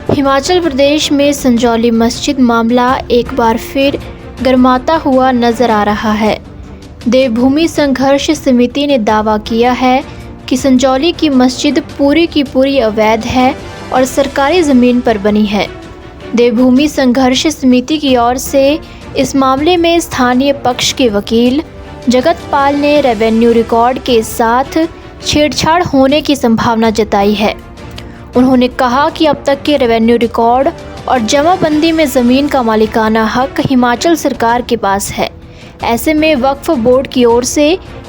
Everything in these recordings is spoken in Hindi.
हिमाचल प्रदेश में संजौली मस्जिद मामला एक बार फिर गर्माता हुआ नजर आ रहा है। देवभूमि संघर्ष समिति ने दावा किया है कि संजौली की मस्जिद पूरी की पूरी अवैध है और सरकारी ज़मीन पर बनी है। देवभूमि संघर्ष समिति की ओर से इस मामले में स्थानीय पक्ष के वकील जगत पाल ने रेवेन्यू रिकॉर्ड के साथ छेड़छाड़ होने की संभावना जताई है। उन्होंने कहा कि अब तक के रेवेन्यू रिकॉर्ड और जमाबंदी में ज़मीन का मालिकाना हक हिमाचल सरकार के पास है। ऐसे में वक्फ बोर्ड की ओर से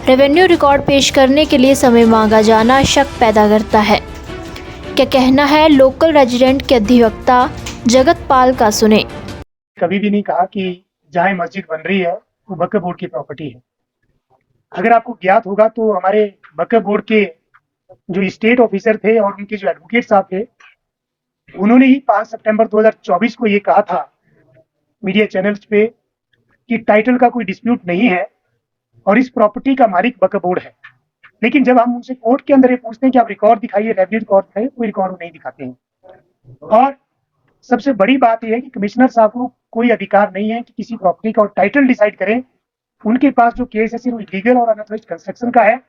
रेवेन्यू रिकॉर्ड पेश करने के लिए समय मांगा जाना शक पैदा करता है। क्या कहना है लोकल रेजिडेंट के अधिवक्ता जगत पाल का, सुने। कभी भी नहीं कहा कि जहाँ मस्जिद बन रही है वो वक्फ बोर्ड की प्रॉपर्टी है। अगर आपको ज्ञात होगा तो हमारे वक्फ बोर्ड के जो स्टेट ऑफिसर थे और उनके जो एडवोकेट साहब थे, उन्होंने ही 5 सितंबर 2024 को ये कहा था मीडिया चैनल्स पे कि टाइटल का कोई डिस्प्यूट नहीं है और इस प्रॉपर्टी का मालिक वक्फ बोर्ड है। लेकिन जब हम उनसे कोर्ट के अंदर ये पूछते हैं कि आप रिकॉर्ड दिखाइए, रेवेन्यू रिकॉर्ड दिखाइए, कोई रिकॉर्ड नहीं दिखाते हैं। और सबसे बड़ी बात यह है कि कमिश्नर साहब को कोई अधिकार नहीं है कि किसी प्रॉपर्टी का टाइटल डिसाइड करें। उनके पास जो केस है सिर्फ इलीगल और अनऑथराइज्ड कंस्ट्रक्शन का है।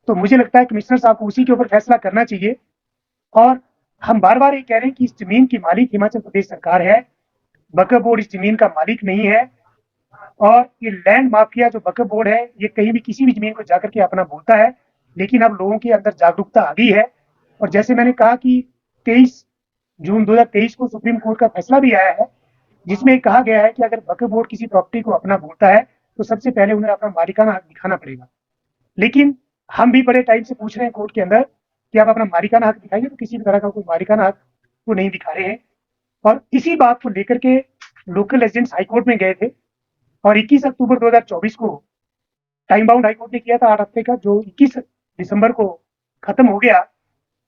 तो मुझे लगता है कमिश्नर साहब को उसी के ऊपर फैसला करना चाहिए। और हम बार बार ये कह रहे हैं कि इस जमीन की मालिक हिमाचल प्रदेश सरकार है, वक्फ बोर्ड इस जमीन का मालिक नहीं है। और ये लैंड माफिया जो वक्फ बोर्ड है, ये कहीं भी किसी भी जमीन को जाकर के अपना बोलता है। लेकिन अब लोगों के अंदर जागरूकता आ गई है। और जैसे मैंने कहा कि 23 जून 2023 को सुप्रीम कोर्ट का फैसला भी आया है, जिसमें कहा गया है कि अगर वक्फ बोर्ड किसी प्रॉपर्टी को अपना बोलता है तो सबसे पहले उन्हें अपना मालिकाना हक दिखाना पड़ेगा। लेकिन हम भी बड़े टाइम से पूछ रहे हैं कोर्ट के अंदर कि आप अपना मालिकाना हक दिखाइए, तो किसी भी तरह का कोई मालिकाना हक वो नहीं दिखा रहे हैं। और इसी बात को लेकर के लोकल रेजिडेंट्स हाईकोर्ट में गए थे और 21 अक्टूबर 2024 को टाइम बाउंड हाईकोर्ट ने किया था 8 हफ्ते का, जो 21 दिसंबर को खत्म हो गया।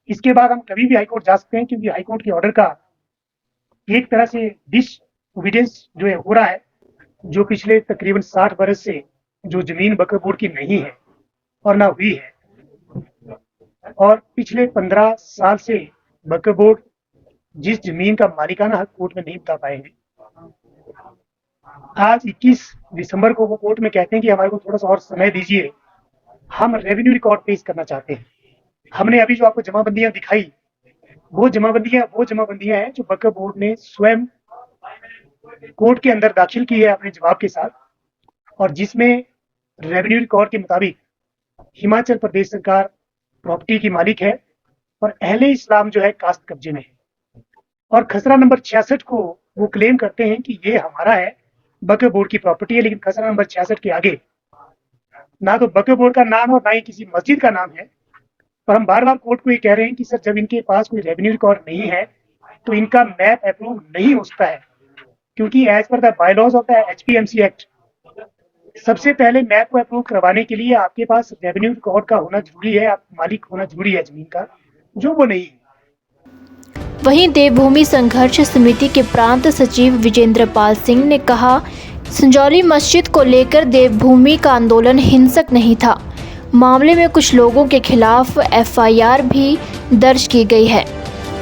इसके बाद हम कभी भी हाईकोर्ट जा सकते हैं, क्योंकि हाईकोर्ट के ऑर्डर का एक तरह से डिसओबीडियंस जो है हो रहा है, जो पिछले तकरीबन 60 बरस से जो जमीन वक्फ बोर्ड की नहीं है और ना हुई है, और पिछले 15 साल से वक्फ बोर्ड जिस जमीन का मालिकाना हक कोर्ट में नहीं बता पाए हैं, आज 21 दिसंबर को वो कोर्ट में कहते हैं कि हमारे को थोड़ा सा और समय दीजिए, हम रेवेन्यू रिकॉर्ड पेश करना चाहते हैं। हमने अभी जो आपको जमाबंदियां दिखाई, वो जमाबंदियां हैं जो वक्फ बोर्ड ने स्वयं कोर्ट के अंदर दाखिल की है अपने जवाब के साथ, और जिसमें रेवेन्यू रिकॉर्ड के मुताबिक हिमाचल प्रदेश सरकार प्रॉपर्टी की मालिक है और अहले इस्लाम जो है कास्ट कब्जे में है। और खसरा नंबर 66 को वो क्लेम करते हैं कि ये हमारा है, वक्फ बोर्ड की प्रॉपर्टी है। लेकिन खसरा नंबर 66 के आगे ना तो वक्फ बोर्ड का नाम और ना ही किसी मस्जिद का नाम है। और हम बार बार कोर्ट को ये कह रहे हैं कि सर, जब इनके पास कोई रेवेन्यू रिकॉर्ड नहीं है तो इनका मैप अप्रूव नहीं हो सकता है, क्योंकि एज पर the bylaws of the HPMC act सबसे पहले मैप को अप्रूव करवाने के लिए आपके पास रेवेन्यू रिकॉर्ड का होना जरूरी है, आप मालिक होना जरूरी है जमीन का, जो वो नहीं है। वहीं देवभूमि संघर्ष समिति के प्रांत सचिव विजेंद्र पाल सिंह ने कहा, संजौली मस्जिद को लेकर देवभूमि का आंदोलन हिंसक नहीं था। मामले में कुछ लोगों के खिलाफ एफआईआर भी दर्ज की गई है।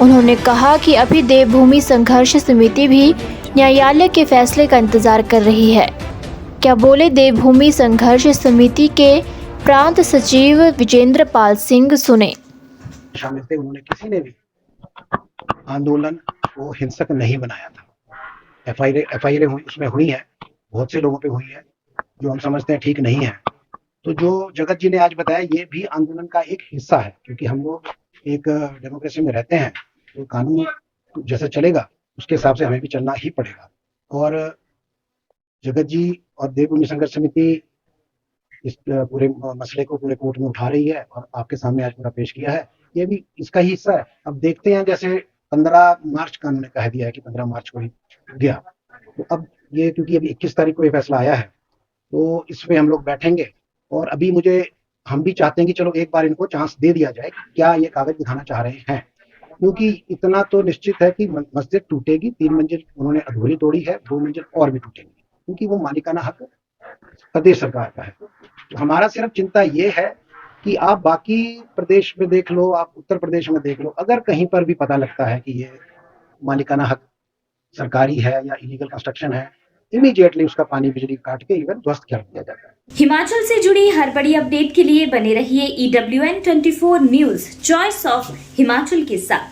उन्होंने कहा कि अभी देवभूमि संघर्ष समिति भी न्यायालय के फैसले का इंतजार कर रही है। क्या बोले देवभूमि संघर्ष समिति के प्रांत सचिव विजेंद्र पाल सिंह, सुने। शामिल थे, उन्होंने किसी ने भी आंदोलन को हिंसक नहीं बनाया था। एफआईआर उसमें हुई है, बहुत से लोगों पे हुई है, जो हम समझते हैं ठीक नहीं है। तो जो जगत जी ने आज बताया, ये भी आंदोलन का एक हिस्सा है, क्योंकि हम लोग एक डेमोक्रेसी में रहते हैं, तो कानून जैसे चलेगा उसके हिसाब से हमें भी चलना ही पड़ेगा। और जगत जी और देवभूमि संघर्ष समिति इस पूरे मसले को पूरे कोर्ट में उठा रही है और आपके सामने आज पूरा पेश किया है। ये भी इसका ही हिस्सा है। अब देखते हैं, जैसे 15 मार्च का उन्होंने कह दिया है कि 15 मार्च को ही गया, तो अब ये क्योंकि अभी 21 तारीख को ये फैसला आया है, तो इसमें हम लोग बैठेंगे। और अभी हम भी चाहते हैं कि चलो एक बार इनको चांस दे दिया जाए कि क्या ये कागज दिखाना चाह रहे हैं, क्योंकि इतना तो निश्चित है कि मस्जिद टूटेगी। 3 मंजिल उन्होंने अधूरी तोड़ी है, 2 मंजिल और भी टूटेंगी, क्योंकि वो मालिकाना हक प्रदेश सरकार का है। तो हमारा सिर्फ चिंता ये है कि आप बाकी प्रदेश में देख लो, आप उत्तर प्रदेश में देख लो, अगर कहीं पर भी पता लगता है कि ये मालिकाना हक सरकारी है या इलीगल कंस्ट्रक्शन है, इमीडिएटली उसका पानी बिजली काट के इवन ध्वस्त कर दिया जाता है। हिमाचल से जुड़ी हर बड़ी अपडेट के लिए बने रहिए EWN24 news, choice of Himachal के साथ।